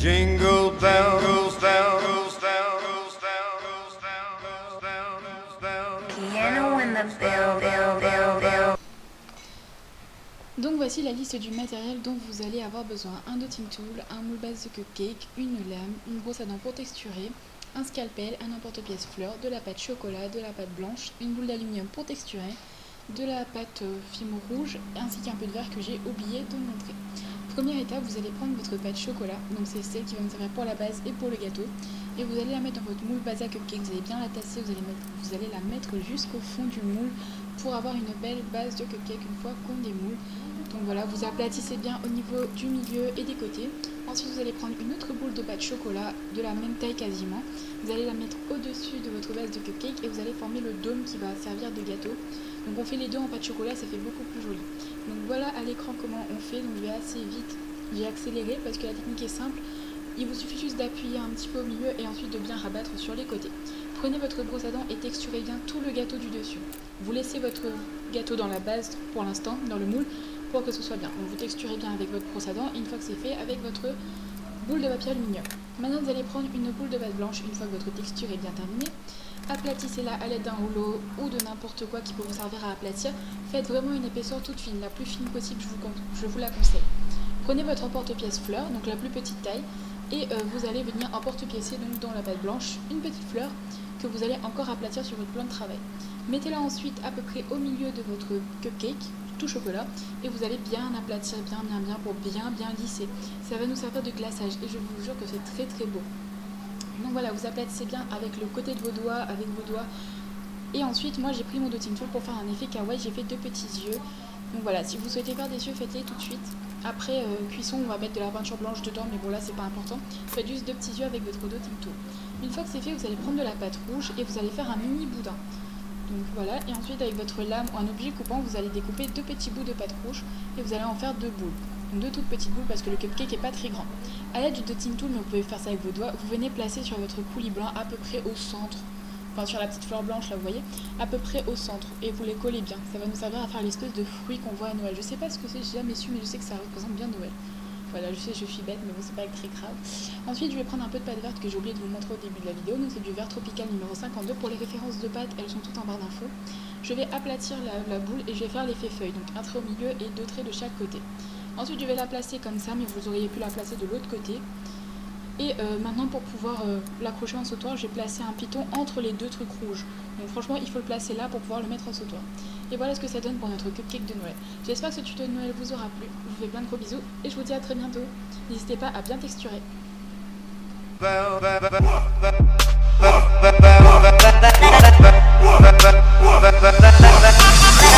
Jingle bells, Piano in the bell. Donc voici la liste du matériel dont vous allez avoir besoin. Un dotting tool, un moule base de cupcake, une lame, une brosse à dents pour texturer, un scalpel, un emporte-pièce fleur, de la pâte chocolat, de la pâte blanche, une boule d'aluminium pour texturer, de la pâte fimo rouge ainsi qu'un peu de verre que j'ai oublié de montrer. Première étape, vous allez prendre votre pâte chocolat, donc c'est celle qui va nous servir pour la base et pour le gâteau, et vous allez la mettre dans votre moule base à cupcake. Vous allez bien la tasser, vous allez la mettre jusqu'au fond du moule pour avoir une belle base de cupcake une fois qu'on démoule. Donc voilà, vous aplatissez bien au niveau du milieu et des côtés. Ensuite, vous allez prendre une autre boule de pâte chocolat de la même taille quasiment. Vous allez la mettre au-dessus de votre base de cupcake et vous allez former le dôme qui va servir de gâteau. Donc on fait les deux en pâte chocolat, ça fait beaucoup plus joli. Donc voilà à l'écran comment on fait. Donc je vais assez vite, j'ai accéléré parce que la technique est simple. Il vous suffit juste d'appuyer un petit peu au milieu et ensuite de bien rabattre sur les côtés. Prenez votre brosse à dents et texturez bien tout le gâteau du dessus. Vous laissez votre gâteau dans la base pour l'instant, dans le moule, pour que ce soit bien. Donc vous texturez bien avec votre brosse à dents et une fois que c'est fait, avec votre boule de papier aluminium. Maintenant vous allez prendre une boule de base blanche une fois que votre texture est bien terminée. Aplatissez-la à l'aide d'un rouleau ou de n'importe quoi qui peut vous servir à aplatir. Faites vraiment une épaisseur toute fine, la plus fine possible, je vous la conseille. Prenez votre emporte-pièce fleur, donc la plus petite taille, et vous allez venir emporte-piécer donc dans la pâte blanche une petite fleur que vous allez encore aplatir sur votre plan de travail. Mettez-la ensuite à peu près au milieu de votre cupcake, tout chocolat, et vous allez bien aplatir, bien pour bien lisser. Ça va nous servir de glaçage et je vous jure que c'est très très beau. Donc voilà, vous aplatissez bien avec le côté de vos doigts, avec vos doigts. Et ensuite, moi j'ai pris mon dotting tool pour faire un effet kawaii, j'ai fait deux petits yeux. Donc voilà, si vous souhaitez faire des yeux, faites-les tout de suite. Après cuisson, on va mettre de la peinture blanche dedans, mais bon là c'est pas important. Faites juste deux petits yeux avec votre dotting tool. Une fois que c'est fait, vous allez prendre de la pâte rouge et vous allez faire un mini boudin. Donc voilà, et ensuite avec votre lame ou un objet coupant, vous allez découper deux petits bouts de pâte rouge et vous allez en faire deux boules. Donc deux toutes petites boules parce que le cupcake est pas très grand. A l'aide du dotting tool, mais vous pouvez faire ça avec vos doigts, vous venez placer sur votre coulis blanc à peu près au centre. Enfin sur la petite fleur blanche là vous voyez, à peu près au centre, et vous les collez bien. Ça va nous servir à faire l'espèce de fruit qu'on voit à Noël. Je sais pas ce que c'est, j'ai jamais su, mais je sais que ça représente bien Noël. Voilà, je sais, je suis bête, mais bon, c'est pas très grave. Ensuite, je vais prendre un peu de pâte verte que j'ai oublié de vous montrer au début de la vidéo. Donc, c'est du vert tropical numéro 52. Pour les références de pâte, elles sont toutes en barre d'infos. Je vais aplatir la boule et je vais faire l'effet feuille. Donc, un trait au milieu et deux traits de chaque côté. Ensuite, je vais la placer comme ça, mais vous auriez pu la placer de l'autre côté. Et maintenant, pour pouvoir l'accrocher en sautoir, j'ai placé un piton entre les deux trucs rouges. Donc franchement, il faut le placer là pour pouvoir le mettre en sautoir. Et voilà ce que ça donne pour notre cupcake de Noël. J'espère que ce tuto de Noël vous aura plu. Je vous fais plein de gros bisous et je vous dis à très bientôt. N'hésitez pas à bien texturer.